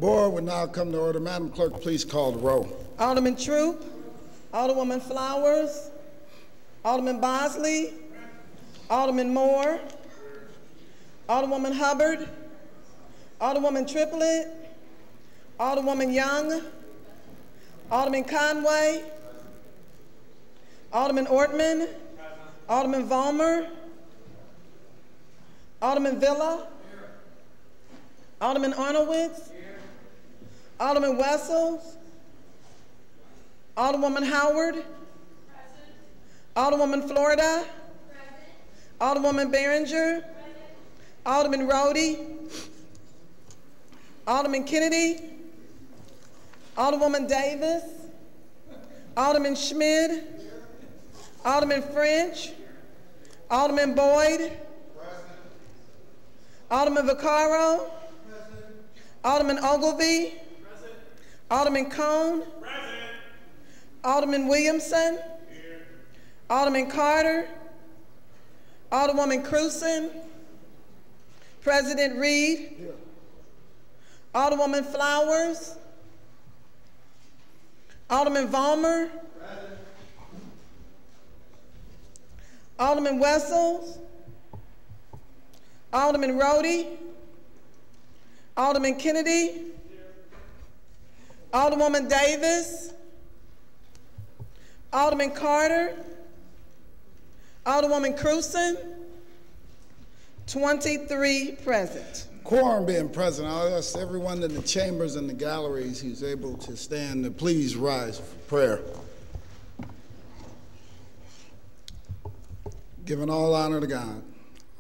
board will now come to order. Madam Clerk, please call the roll. Alderman Troop, Alderwoman Flowers, Alderman Bosley, Alderman Moore, Alderwoman Hubbard, Alderwoman Triplett, Alderwoman Young, Alderman Conway, Alderman Ortman, Alderman Vollmer, Alderman Villa, Alderman Arnowitz, Alderman Wessels, Alderwoman Howard, Alderwoman Florida, Alderwoman Behringer, Alderman Rhodey, Alderman Kennedy, Alderwoman Davis, Alderman Schmid, Alderman French, Alderman Boyd, Alderman Vaccaro, Alderman Ogilvie, Alderman Cone, Alderman Williamson, Alderman Carter, Alderwoman Cruzen, President Reed, Alderwoman Flowers, Alderman Vollmer, Alderman Wessels, Alderman Rhodey, Alderman Kennedy, Alderwoman Davis, Alderman Carter, Alderwoman Cruzen, 23 present. Quorum being present, I'll ask everyone in the chambers and the galleries who's able to stand to please rise for prayer. Giving all honor to God,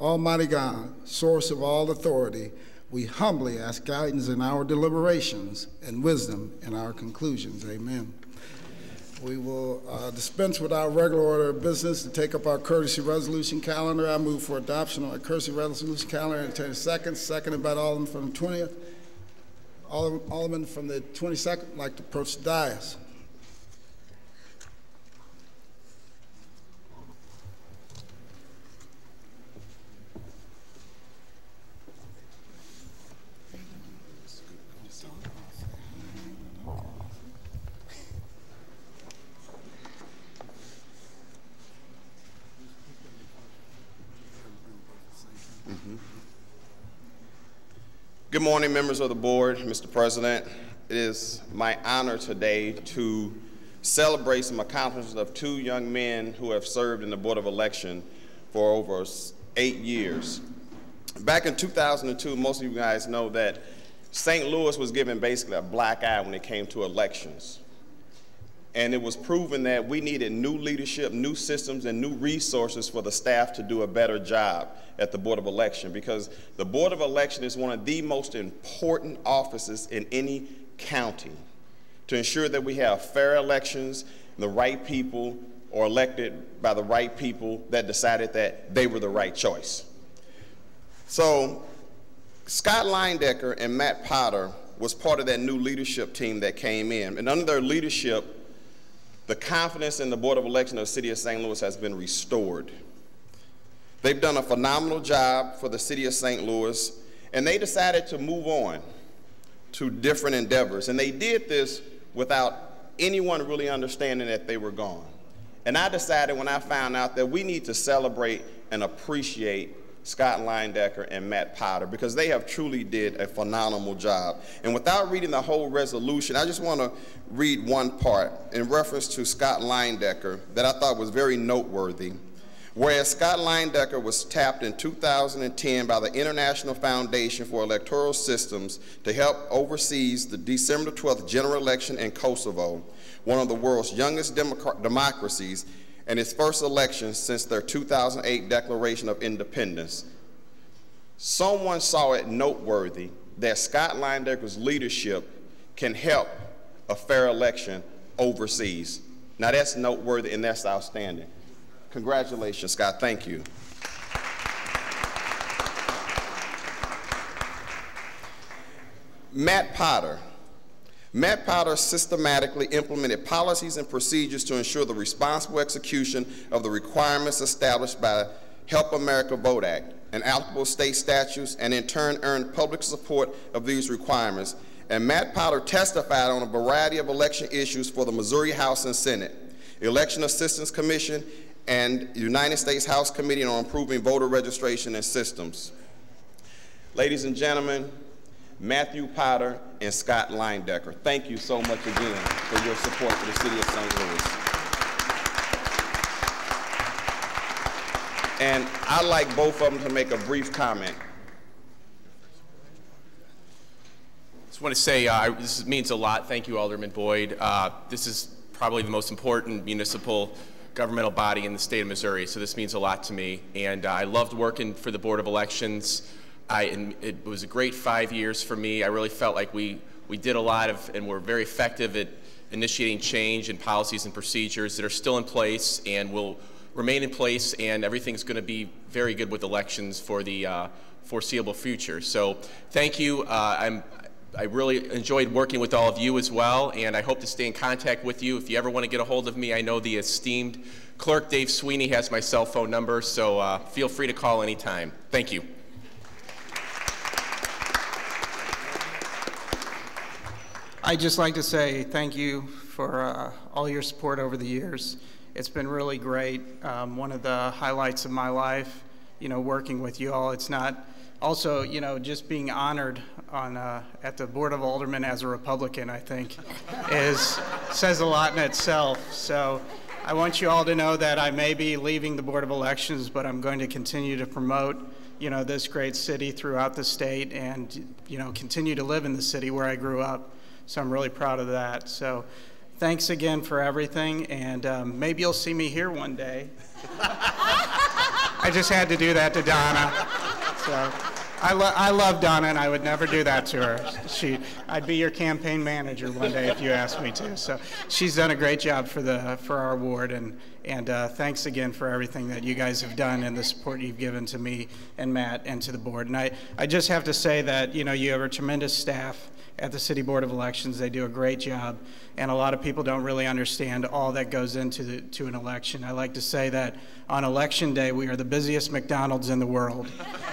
Almighty God, source of all authority, we humbly ask guidance in our deliberations and wisdom in our conclusions. Amen. We will dispense with our regular order of business to take up our courtesy resolution calendar. I move for adoption of our courtesy resolution calendar. Entertain a second. Seconded by the Alderman from the 20th. Alderman from the 22nd would like to approach the dais. Good morning, members of the board, Mr. President. It is my honor today to celebrate some accomplishments of two young men who have served in the Board of Election for over 8 years. Back in 2002, most of you guys know that St. Louis was given basically a black eye when it came to elections. And it was proven that we needed new leadership, new systems, and new resources for the staff to do a better job at the Board of Election, because the Board of Election is one of the most important offices in any county to ensure that we have fair elections, the right people are elected by the right people that decided that they were the right choice. So Scott Linedecker and Matt Potter was part of that new leadership team that came in, and under their leadership, the confidence in the Board of Election of the City of St. Louis has been restored. They've done a phenomenal job for the City of St. Louis, and they decided to move on to different endeavors. And they did this without anyone really understanding that they were gone. And I decided when I found out that we need to celebrate and appreciate Scott Linedecker and Matt Potter, because they have truly did a phenomenal job. And without reading the whole resolution, I just want to read one part in reference to Scott Linedecker that I thought was very noteworthy. Whereas Scott Linedecker was tapped in 2010 by the International Foundation for Electoral Systems to help oversees the December 12th general election in Kosovo, one of the world's youngest democracies, and its first election since their 2008 Declaration of Independence. Someone saw it noteworthy that Scott Linedecker's leadership can help a fair election overseas. Now that's noteworthy and that's outstanding. Congratulations, Scott, thank you. Matt Potter. Matt Potter systematically implemented policies and procedures to ensure the responsible execution of the requirements established by Help America Vote Act and applicable state statutes, and in turn earned public support of these requirements, and Matt Potter testified on a variety of election issues for the Missouri House and Senate, Election Assistance Commission, and United States House Committee on Improving Voter Registration and Systems. Ladies and gentlemen, Matthew Potter and Scott Leindecker, thank you so much again for your support for the city of St. Louis. And I'd like both of them to make a brief comment. Just want to say this means a lot. Thank you, Alderman Boyd. This is probably the most important municipal governmental body in the state of Missouri, so this means a lot to me. And I loved working for the Board of Elections. It was a great 5 years for me. I really felt like we did a lot of, and were very effective at initiating change in policies and procedures that are still in place and will remain in place, and everything's going to be very good with elections for the foreseeable future. So thank you. I really enjoyed working with all of you as well, and I hope to stay in contact with you. If you ever want to get a hold of me, I know the esteemed clerk, Dave Sweeney, has my cell phone number, so feel free to call anytime. Thank you. I'd just like to say thank you for all your support over the years. It's been really great. One of the highlights of my life, working with you all. It's not also, just being honored on at the Board of Aldermen as a Republican, I think, says a lot in itself. So I want you all to know that I may be leaving the Board of Elections, but I'm going to continue to promote, this great city throughout the state, and continue to live in the city where I grew up. So I'm really proud of that. So thanks again for everything, and maybe you'll see me here one day. I just had to do that to Donna. So I love Donna, and I would never do that to her. I'd be your campaign manager one day if you asked me to. So she's done a great job for our ward, and thanks again for everything that you guys have done and the support you've given to me and Matt and to the board. And I just have to say that you have a tremendous staff at the City Board of Elections. They do a great job, and a lot of people don't really understand all that goes into an election. I like to say that on election day, we are the busiest McDonald's in the world,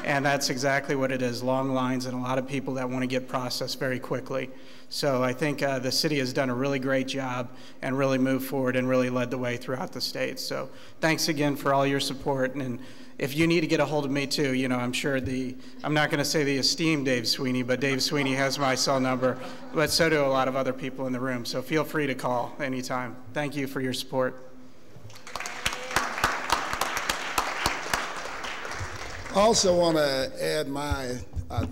and that's exactly what it is, long lines and a lot of people that want to get processed very quickly. So I think the city has done a really great job and really moved forward and really led the way throughout the state. So thanks again for all your support, and if you need to get a hold of me too, I'm sure I'm not going to say the esteemed Dave Sweeney, but Dave Sweeney has my cell number, but so do a lot of other people in the room. So feel free to call anytime. Thank you for your support. I also want to add my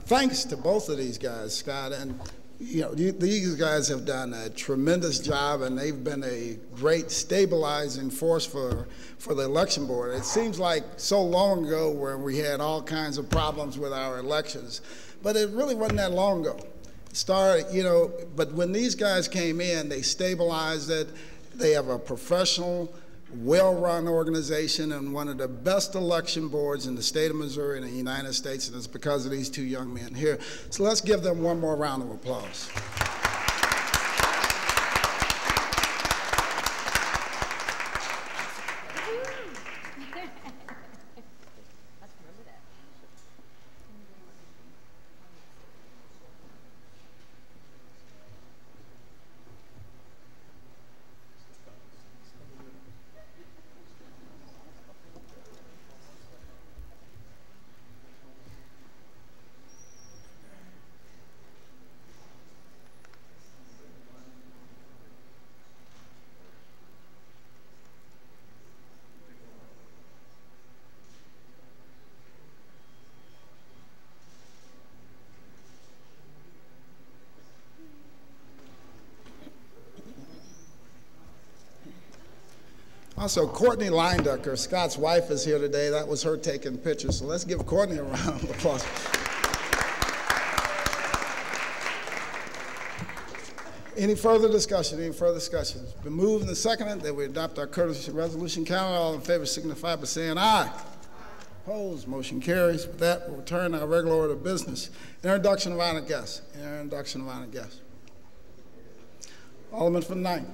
thanks to both of these guys, Scott, and these guys have done a tremendous job, and they've been a great stabilizing force for the election board. It seems like so long ago where we had all kinds of problems with our elections, but it really wasn't that long ago. But when these guys came in, they stabilized it. They have a professional, well-run organization and one of the best election boards in the state of Missouri and the United States, and it's because of these two young men here. So let's give them one more round of applause. Also, Courtney Leindecker, Scott's wife, is here today. That was her taking pictures. So let's give Courtney a round of applause. Any further discussion? Any further discussion? It's been moved and seconded that we adopt our courtesy resolution calendar. All in favor signify by saying aye. Opposed? Motion carries. With that, we'll return to our regular order of business. Introduction of honored guests. Introduction of honored guests. Alderman from the 9th.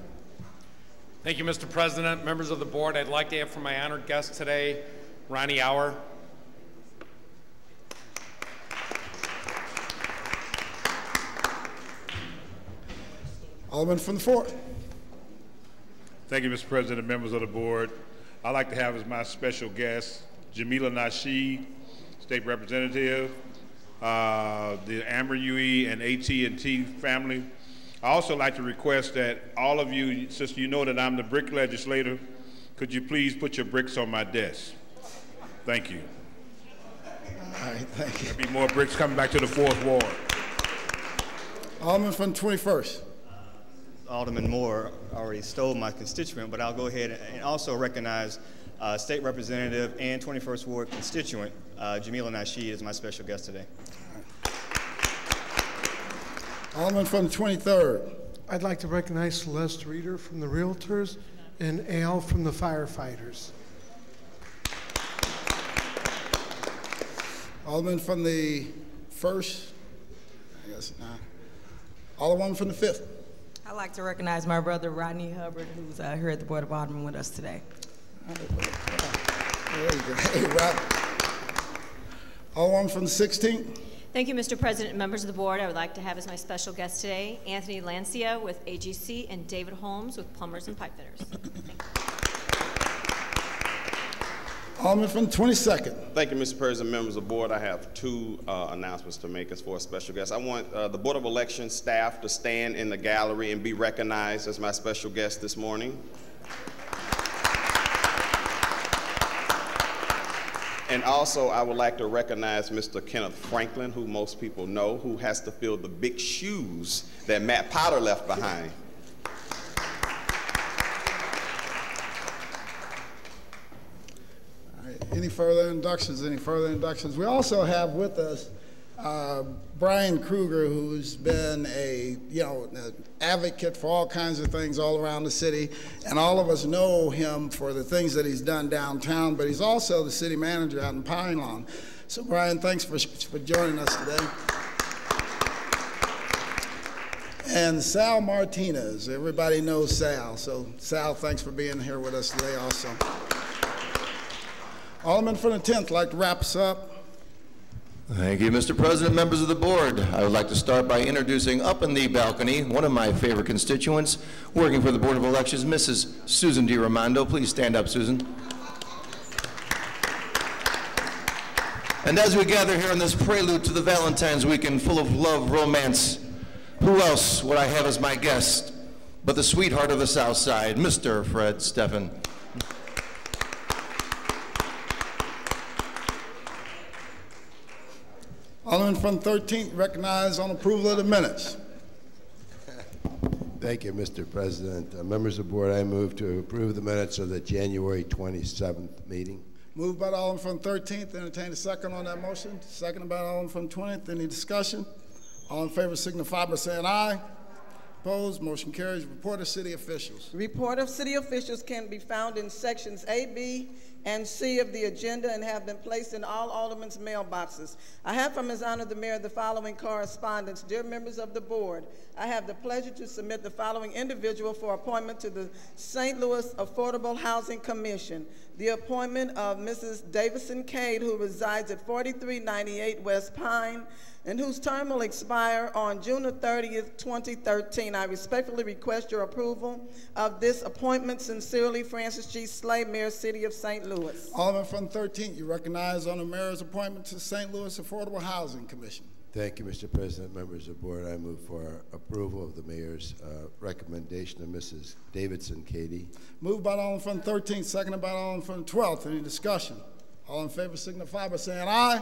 Thank you, Mr. President. Members of the board, I'd like to have for my honored guest today, Ronnie Auer. Alderman from the 4th. Thank you, Mr. President, members of the board. I'd like to have as my special guest Jamila Nasheed, State Representative, the Amber UE and AT&T family. I also like to request that all of you, since you know that I'm the brick legislator, could you please put your bricks on my desk? Thank you. All right, thank you. There'll be more bricks coming back to the 4th Ward. Alderman from the 21st. Alderman Moore already stole my constituent, but I'll go ahead and also recognize State Representative and 21st Ward constituent Jamila Nasheed as my special guest today. Alderman from the 23rd. I'd like to recognize Celeste Reeder from the Realtors and Al from the Firefighters. Alderman from the 1st. I guess not. Alderman from the 5th. I'd like to recognize my brother Rodney Hubbard, who's here at the Board of Aldermen with us today. There you go. Hey, Rob. Alderman from the 16th. Thank you, Mr. President and members of the board. I would like to have as my special guest today Anthony Lancia with AGC and David Holmes with Plumbers and Pipefitters. Thank you. Alderman from the 22nd. Thank you, Mr. President, members of the board. I have two announcements to make as for a special guest. I want the Board of Election staff to stand in the gallery and be recognized as my special guest this morning. And also, I would like to recognize Mr. Kenneth Franklin, who most people know, who has to fill the big shoes that Matt Potter left behind. Any further inductions? Any further inductions? We also have with us Brian Kruger, who's been an advocate for all kinds of things all around the city, and all of us know him for the things that he's done downtown. But he's also the city manager out in Pine Lawn. So, Brian, thanks for joining us today. And Sal Martinez, everybody knows Sal. So, Sal, thanks for being here with us today also. Alderman from the 10th, like to wrap us up. Thank you, Mr. President, members of the board. I would like to start by introducing up in the balcony one of my favorite constituents working for the Board of Elections, Mrs. Susan DiRamondo. Please stand up, Susan. And as we gather here on this prelude to the Valentine's weekend full of love, romance, who else would I have as my guest but the sweetheart of the South Side, Mr. Fred Steffen. Alderman from 13th, recognized on approval of the minutes. Thank you, Mr. President. Members of the board, I move to approve the minutes of the January 27th meeting. Moved by the Alderman from 13th. Entertain a second on that motion. Seconded by the Alderman from 20th. Any discussion? All in favor signify by saying aye. Opposed? Motion carries. Report of city officials. Report of city officials can be found in sections A, B, and C of the agenda and have been placed in all aldermen's mailboxes. I have from His Honor the Mayor the following correspondence. Dear members of the board, I have the pleasure to submit the following individual for appointment to the St. Louis Affordable Housing Commission. The appointment of Mrs. Davison Cade, who resides at 4398 West Pine, and whose term will expire on June 30th, 2013. I respectfully request your approval of this appointment. Sincerely, Francis G. Slay, Mayor, City of St. Louis. Alderman from 13th, you recognize on the mayor's appointment to the St. Louis Affordable Housing Commission. Thank you, Mr. President. Members of the board, I move for approval of the mayor's recommendation of Mrs. Davidson Cady. Moved by the Alderman from 13th, seconded by the Alderman from 12th. Any discussion? All in favor signify by saying aye.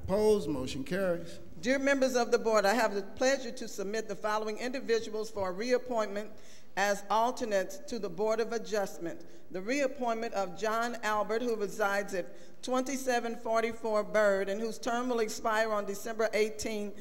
Opposed? Motion carries. Dear members of the board, I have the pleasure to submit the following individuals for reappointment as alternates to the Board of Adjustment. The reappointment of John Albert, who resides at 2744 Bird, and whose term will expire on December 18,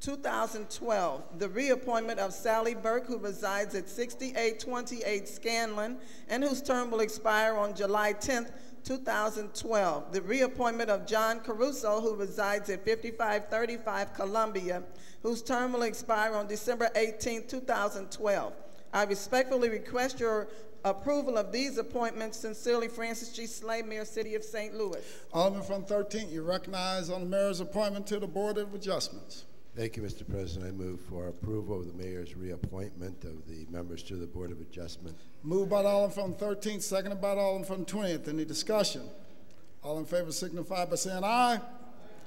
2012. The reappointment of Sally Burke, who resides at 6828 Scanlon, and whose term will expire on July 10, 2012. The reappointment of John Caruso, who resides at 5535 Columbia, whose term will expire on December 18, 2012. I respectfully request your approval of these appointments. Sincerely, Francis G. Slay, Mayor, City of St. Louis. Alderman from 13th, you recognize on the mayor's appointment to the Board of Adjustments. Thank you, Mr. President. I move for approval of the mayor's reappointment of the members to the Board of Adjustment. Moved by the Alderman from the 13th, seconded by the Alderman from the 20th. Any discussion? All in favor signify by saying aye.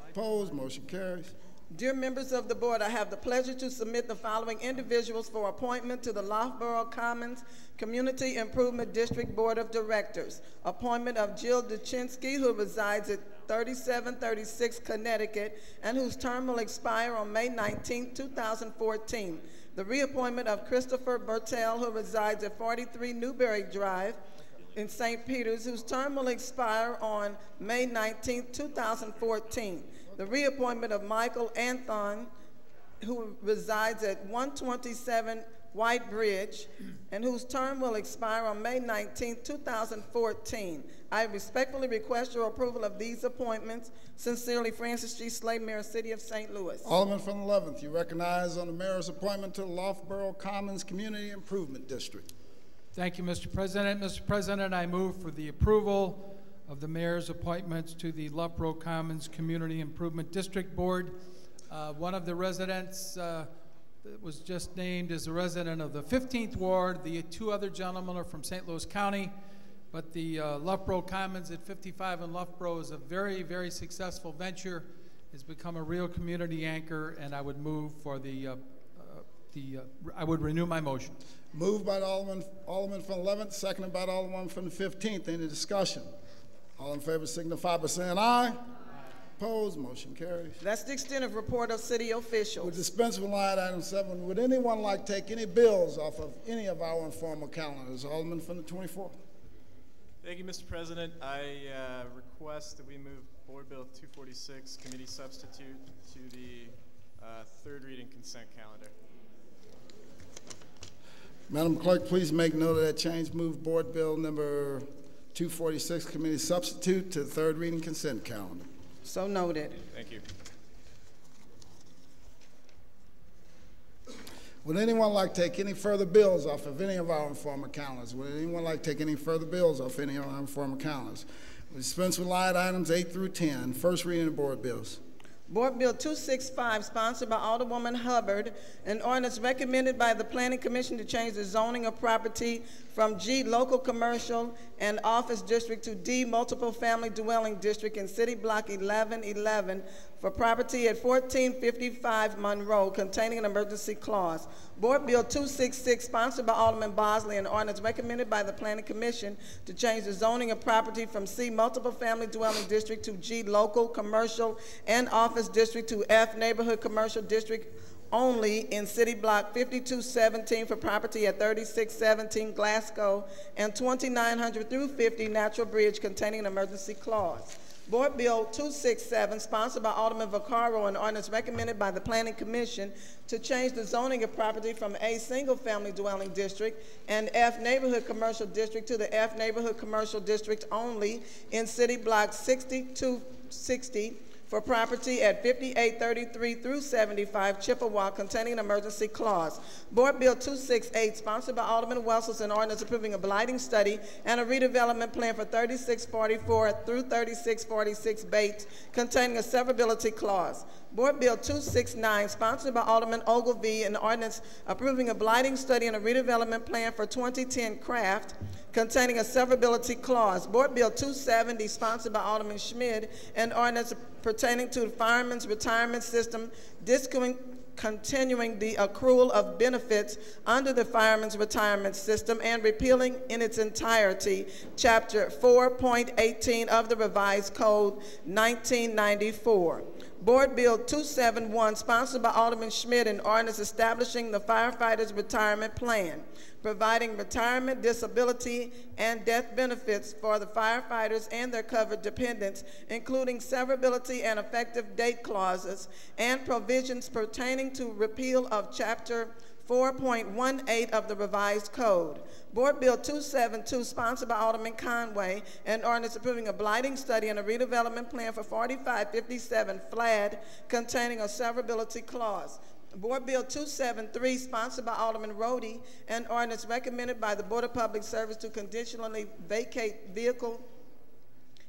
Opposed, motion carries. Dear members of the board, I have the pleasure to submit the following individuals for appointment to the Loughborough Commons Community Improvement District Board of Directors. Appointment of Jill Duchinsky, who resides at 3736 Connecticut and whose term will expire on May 19, 2014. The reappointment of Christopher Bertel, who resides at 43 Newberry Drive in St. Peters, whose term will expire on May 19, 2014. The reappointment of Michael Anthon, who resides at 127 White Bridge, and whose term will expire on May 19, 2014. I respectfully request your approval of these appointments. Sincerely, Francis G. Slade, Mayor, City of St. Louis. Alderman from the 11th, you recognize on the mayor's appointment to the Loughborough Commons Community Improvement District. Thank you, Mr. President. Mr. President, I move for the approval of the mayor's appointments to the Loughborough Commons Community Improvement District Board. One of the residents that was just named is a resident of the 15th Ward. The two other gentlemen are from St. Louis County, but the Loughborough Commons at 55 in Loughborough is a very, very successful venture. It's become a real community anchor, and I would move for I would renew my motion. Moved by the Alderman from the 11th, seconded by the Alderman from the 15th. Any discussion? All in favor signify by saying aye. Opposed, motion carries. That's the extent of report of city officials. We'll dispense with line item 7. Would anyone like to take any bills off of any of our informal calendars? Alderman from the 24th. Thank you, Mr. President. I request that we move Board Bill 246, Committee Substitute, to the third reading consent calendar. Madam Clerk, please make note of that change. Move Board Bill number 246, Committee Substitute, to the third reading consent calendar. So noted. Thank you. Would anyone like to take any further bills off of any of our informal calendars? Would anyone like to take any further bills off any of our informal calendars? We dispense with line items 8 through 10. First reading of board bills. Board Bill 265, sponsored by Alderwoman Hubbard, an ordinance recommended by the Planning Commission to change the zoning of property from G, local commercial and office district, to D, multiple family dwelling district in City Block 1111 for property at 1455 Monroe, containing an emergency clause. Board Bill 266, sponsored by Alderman Bosley, an ordinance recommended by the Planning Commission to change the zoning of property from C, multiple family dwelling district, to G, local commercial and office district, to F, neighborhood commercial district only in City Block 5217 for property at 3617 Glasgow and 2900 through 50 Natural Bridge, containing an emergency clause. Board Bill 267, sponsored by Alderman Vaccaro, an ordinance recommended by the Planning Commission to change the zoning of property from A, single-family dwelling district and F, neighborhood commercial district, to the F, neighborhood commercial district only in City Block 6260 for property at 5833 through 75 Chippewa, containing an emergency clause. Board Bill 268, sponsored by Alderman Wessels, an ordinance approving a blighting study and a redevelopment plan for 3644 through 3646 Bates, containing a severability clause. Board Bill 269, sponsored by Alderman Ogilvie, an ordinance approving a blighting study and a redevelopment plan for 2010 Craft, containing a severability clause. Board Bill 270, sponsored by Alderman Schmid, an ordinance pertaining to the fireman's retirement system, discontinuing the accrual of benefits under the fireman's retirement system and repealing in its entirety Chapter 4.18 of the Revised Code 1994. Board Bill 271, sponsored by Alderman Schmidt, an ordinance establishing the firefighters' retirement plan, providing retirement, disability, and death benefits for the firefighters and their covered dependents, including severability and effective date clauses, and provisions pertaining to repeal of Chapter 4.18 of the Revised Code. Board Bill 272, sponsored by Alderman Conway, an ordinance approving a blighting study and a redevelopment plan for 4557 Flad, containing a severability clause. Board Bill 273, sponsored by Alderman Rhodey, an ordinance recommended by the Board of Public Service to conditionally vacate vehicle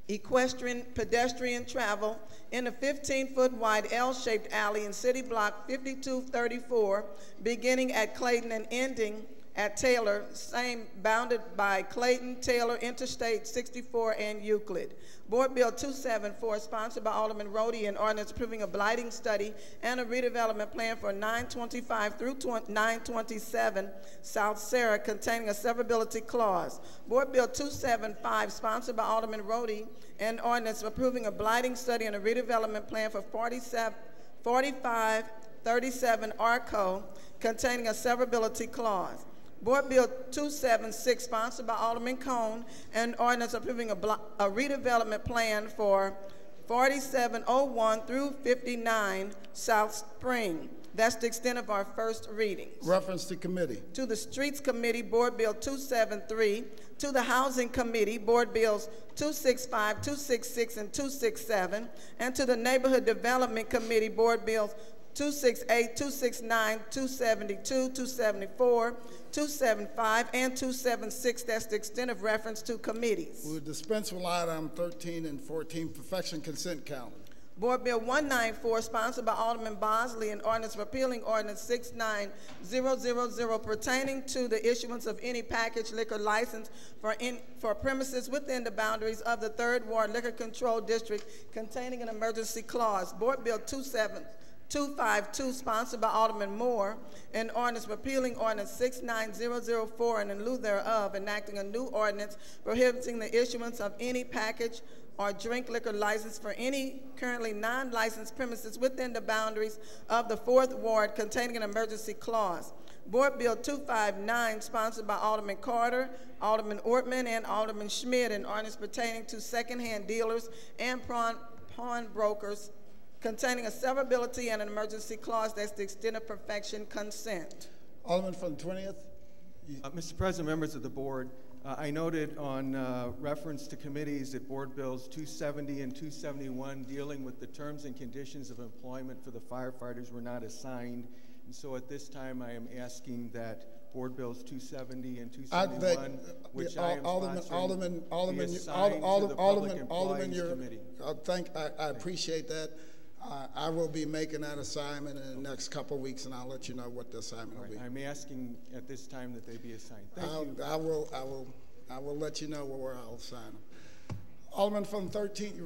equestrian pedestrian travel in a 15-foot wide L-shaped alley in City Block 5234, beginning at Clayton and ending at Taylor, same bounded by Clayton, Taylor, Interstate 64, and Euclid. Board Bill 274, sponsored by Alderman Rhodey, an ordinance approving a blighting study and a redevelopment plan for 925 through 927 South Sarah, containing a severability clause. Board Bill 275, sponsored by Alderman Rhodey, an ordinance approving a blighting study and a redevelopment plan for 4537 Arco, containing a severability clause. Board Bill 276, sponsored by Alderman Cone, an ordinance approving a redevelopment plan for 4701 through 59 South Spring. That's the extent of our first readings. Reference to committee. To the Streets Committee, Board Bill 273. To the Housing Committee, Board Bills 265, 266, and 267. And to the Neighborhood Development Committee, Board Bills 268, 269, 272, 274, 275, and 276. That's the extent of reference to committees. We will dispense with item 13 and 14, perfection consent calendar. Board Bill 194, sponsored by Alderman Bosley, an ordinance repealing ordinance 69000 pertaining to the issuance of any packaged liquor license for premises within the boundaries of the 3rd Ward Liquor Control District, containing an emergency clause. Board Bill 252, sponsored by Alderman Moore, an ordinance repealing ordinance 69004 and in lieu thereof enacting a new ordinance prohibiting the issuance of any package or drink liquor license for any currently non-licensed premises within the boundaries of the 4th Ward, containing an emergency clause. Board Bill 259, sponsored by Alderman Carter, Alderman Ortman, and Alderman Schmidt, an ordinance pertaining to secondhand dealers and pawnbrokers, containing a severability and an emergency clause. That's the extent of perfection consent. Alderman from the 20th. Mr. President, members of the board, I noted on reference to committees that Board Bills 270 and 271 dealing with the terms and conditions of employment for the firefighters were not assigned. And so at this time I am asking that Board Bills 270 and 271, which I am sponsoring, be assigned to the Public Employees Committee. I appreciate that. I will be making that assignment in the next couple of weeks, and I'll let you know what the assignment will be. I'm asking at this time that they be assigned. Thank you. I will let you know where I'll assign them. Alderman from 13th,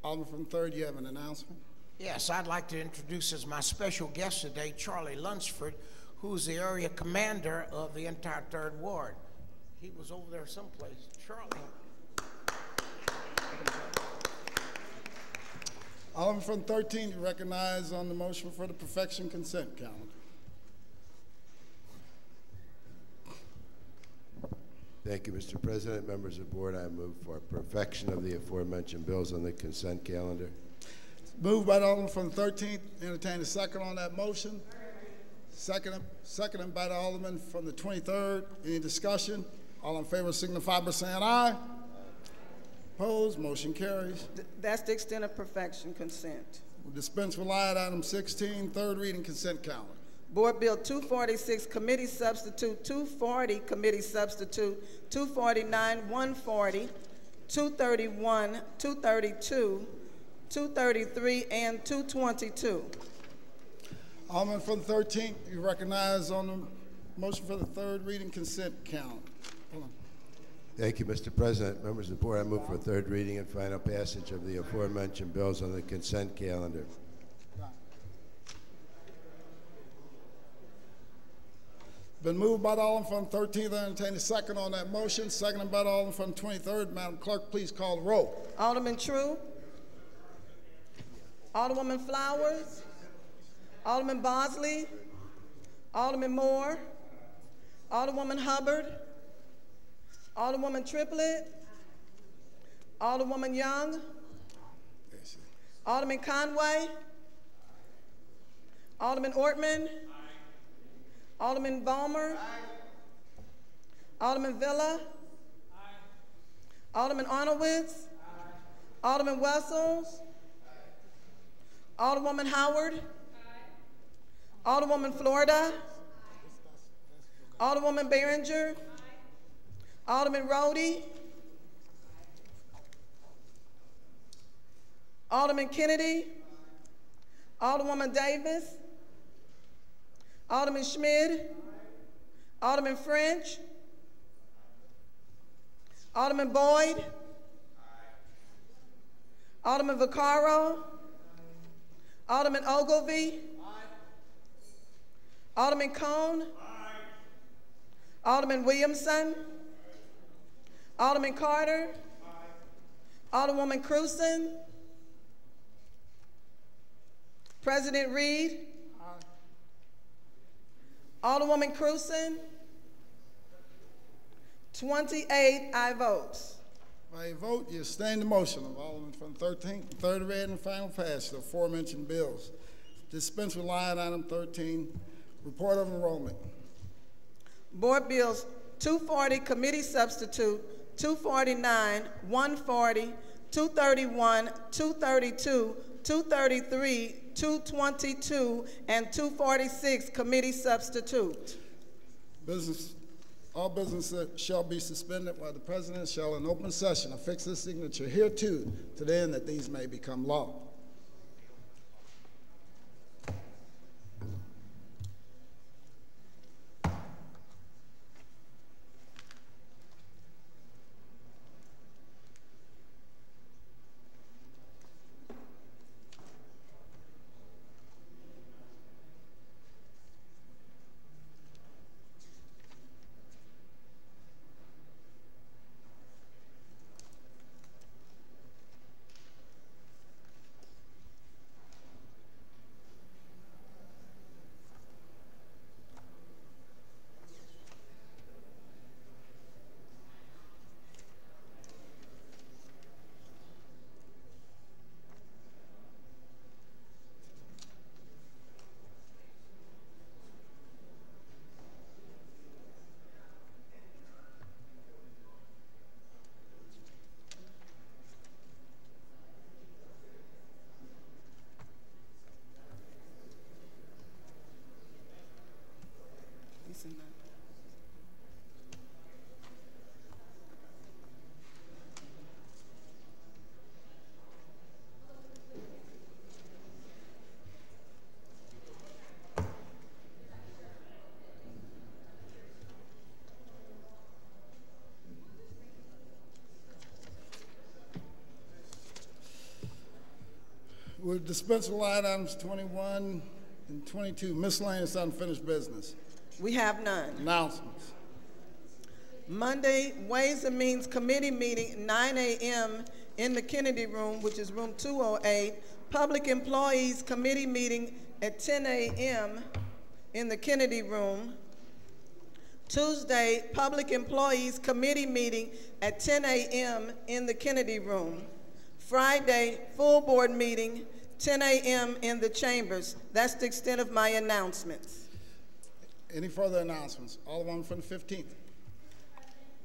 Alderman from 3rd, you have an announcement? Yes, I'd like to introduce as my special guest today, Charlie Lunsford, who's the area commander of the entire 3rd Ward. He was over there someplace. Charlie. Alderman from 13, you recognize on the motion for the perfection consent calendar. Thank you, Mr. President. Members of the board, I move for perfection of the aforementioned bills on the consent calendar. Moved by the Alderman from the 13th. Entertain a second on that motion. Seconded by the Alderman from the 23rd. Any discussion? All in favor signify by saying aye. Opposed? Motion carries. That's the extent of perfection consent. We'll dispense with item 16, 3rd reading consent calendar. Board Bill 246, Committee Substitute, 240, Committee Substitute, 249, 140, 231, 232, 233, and 222. Alderman from the 13th, you recognize on the motion for the 3rd reading consent calendar. Hold on. Thank you, Mr. President. Members of the board, I move for 3rd reading and final passage of the aforementioned bills on the consent calendar. Been moved by the Alderman from the 13th. I entertain a second on that motion. Seconded by the Alderman from the 23rd. Madam Clerk, please call the roll. Alderman True. Alderwoman Flowers. Alderman Bosley. Alderman Moore. Alderwoman Hubbard. Alderwoman Triplett. Alderwoman Young. Alderman Conway. Alderman Ortman. Alderman Ballmer. Alderman Villa. Alderman Arnowitz. Alderman Wessels. Alderwoman Howard. Alderwoman Florida. Alderwoman Behringer. Alderman Rhodey. Alderman Kennedy, Alderwoman Davis, Alderman Schmid, Alderman French, Alderman Boyd, Alderman Vaccaro, Alderman Ogilvie, Alderman Cone, Alderman Williamson, Alderman Carter, Alderwoman Cruzen, President Reed, Alderwoman Cruzen, 28 aye votes. By your vote, you sustain the motion of Alderman from the 13th, third read and final passage of aforementioned bills. Dispense with line item 13, report of enrollment. Board Bills 240, Committee Substitute, 249, 140, 231, 232, 233, 222, and 246, Committee Substitute. All business shall be suspended while the President shall in open session affix his signature hereto to the end that these may become law. We'll dispense with line items 21 and 22, miscellaneous unfinished business. We have none. Announcements. Monday, Ways and Means Committee meeting, 9 a.m. in the Kennedy Room, which is room 208. Public Employees Committee meeting at 10 a.m. in the Kennedy Room. Tuesday, Public Employees Committee meeting at 10 a.m. in the Kennedy Room. Friday, full board meeting, 10 a.m. in the chambers. That's the extent of my announcements. Any further announcements? Alderman from the 15th.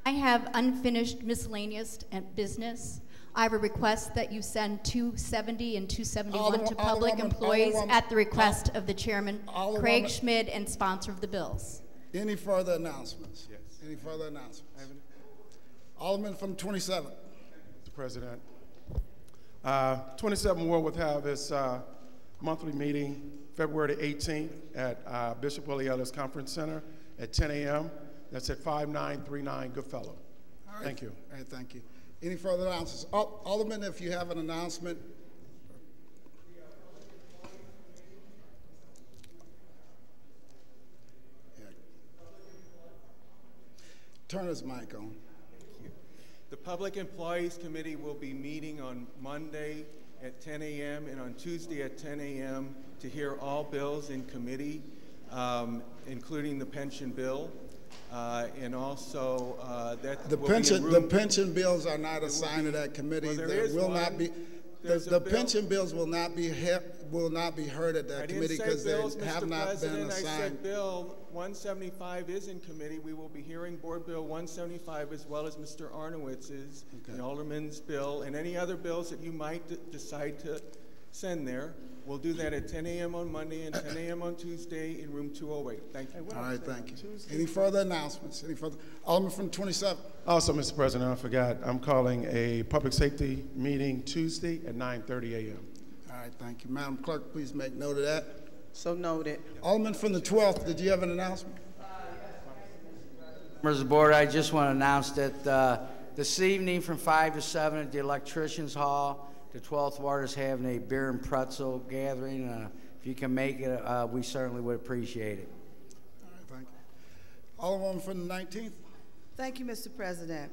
I have unfinished miscellaneous and business. I have a request that you send 270 and 271 to public employees at the request of the chairman, Craig Schmid, and sponsor of the bills. Any further announcements? Yes. Any further announcements? Alderman from 27th. Mr. President. 27 Ward will have its monthly meeting February 18th at Bishop Willie Ellis Conference Center at 10 a.m. That's at 5939 Goodfellow. All right. Thank you. All right, thank you. Any further announcements? Alderman, if you have an announcement. Yeah. Turn his mic on. The Public Employees Committee will be meeting on Monday at 10 a.m. and on Tuesday at 10 a.m. to hear all bills in committee, including the pension bill. And also the pension bills are not assigned to that committee. Well, there will not be. The pension bills will not be heard at that committee because they have not been assigned. I said Bill 175 is in committee. We will be hearing Board Bill 175 as well as Mr. Arnowitz's, the Alderman's bill, and any other bills that you might decide send there. We'll do that at 10 a.m. on Monday and 10 a.m. on Tuesday in room 208. Thank you. All right, thank you. Any further announcements? Any further? Alderman from 27. Also, Mr. President, I forgot, I'm calling a public safety meeting Tuesday at 9:30 a.m. All right, thank you. Madam Clerk, please make note of that. So noted. Alderman from the 12th, did you have an announcement? Members of the board, I just want to announce that this evening from 5 to 7 at the Electricians Hall, the 12th Ward is having a beer and pretzel gathering. If you can make it, we certainly would appreciate it. All right, thank you. Alderman from the 19th. Thank you, Mr. President.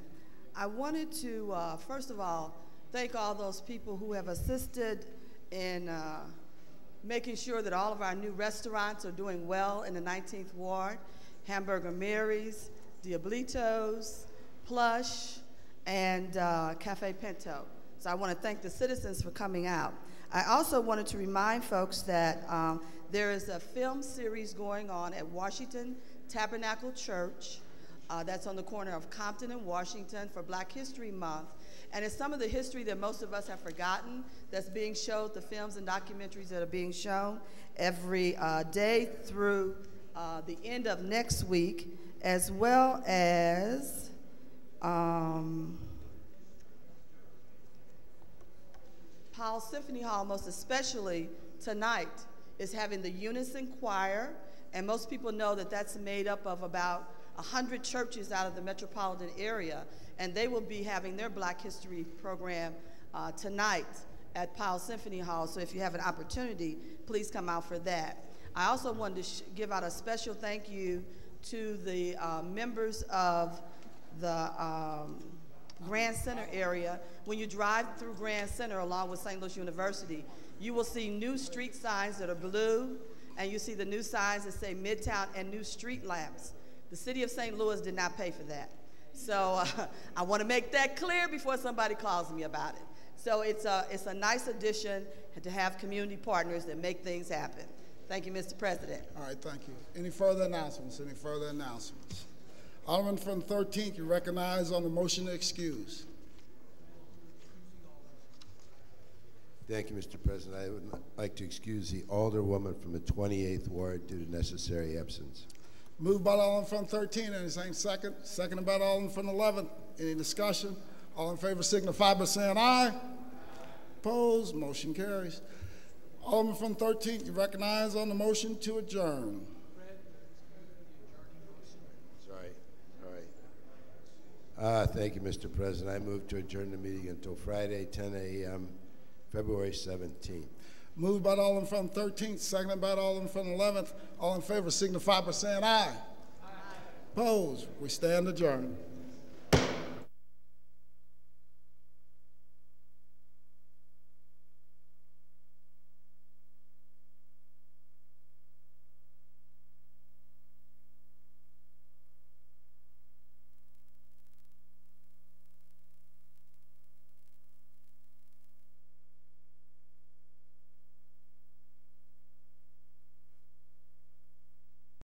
I wanted to, first of all, thank all those people who have assisted in making sure that all of our new restaurants are doing well in the 19th Ward. Hamburger Mary's, Diablitos, Plush, and Cafe Pinto. So I want to thank the citizens for coming out. I also wanted to remind folks that there is a film series going on at Washington Tabernacle Church. That's on the corner of Compton and Washington for Black History Month. And it's some of the history that most of us have forgotten that's being shown, the films and documentaries that are being shown every day through the end of next week, as well as Powell Symphony Hall, most especially tonight, is having the Unison Choir, and most people know that that's made up of about 100 churches out of the metropolitan area, and they will be having their Black History program tonight at Powell Symphony Hall, so if you have an opportunity, please come out for that. I also wanted to give out a special thank you to the members of the Grand Center area. When you drive through Grand Center along with St. Louis University, you will see new street signs that are blue, and you see the new signs that say Midtown and new street lamps. The city of St. Louis did not pay for that. So I want to make that clear before somebody calls me about it. So it's a nice addition to have community partners that make things happen. Thank you, Mr. President. All right, thank you. Any further announcements? Any further announcements? Alderman from the 13th, you recognize on the motion to excuse. Thank you, Mr. President. I would like to excuse the Alderwoman from the 28th Ward due to necessary absence. Moved by the Alderman from 13, anything second? Seconded by the Alderman from 11. Any discussion? All in favor signify by saying aye. Opposed? Motion carries. Alderman from 13, you recognize on the motion to adjourn. Sorry. All right. Thank you, Mr. President. I move to adjourn the meeting until Friday, 10 a.m., February 17th. Moved by the Alderman from 13th, seconded by the Alderman from 11th. All in favor signify by saying aye. Aye. Opposed? We stand adjourned.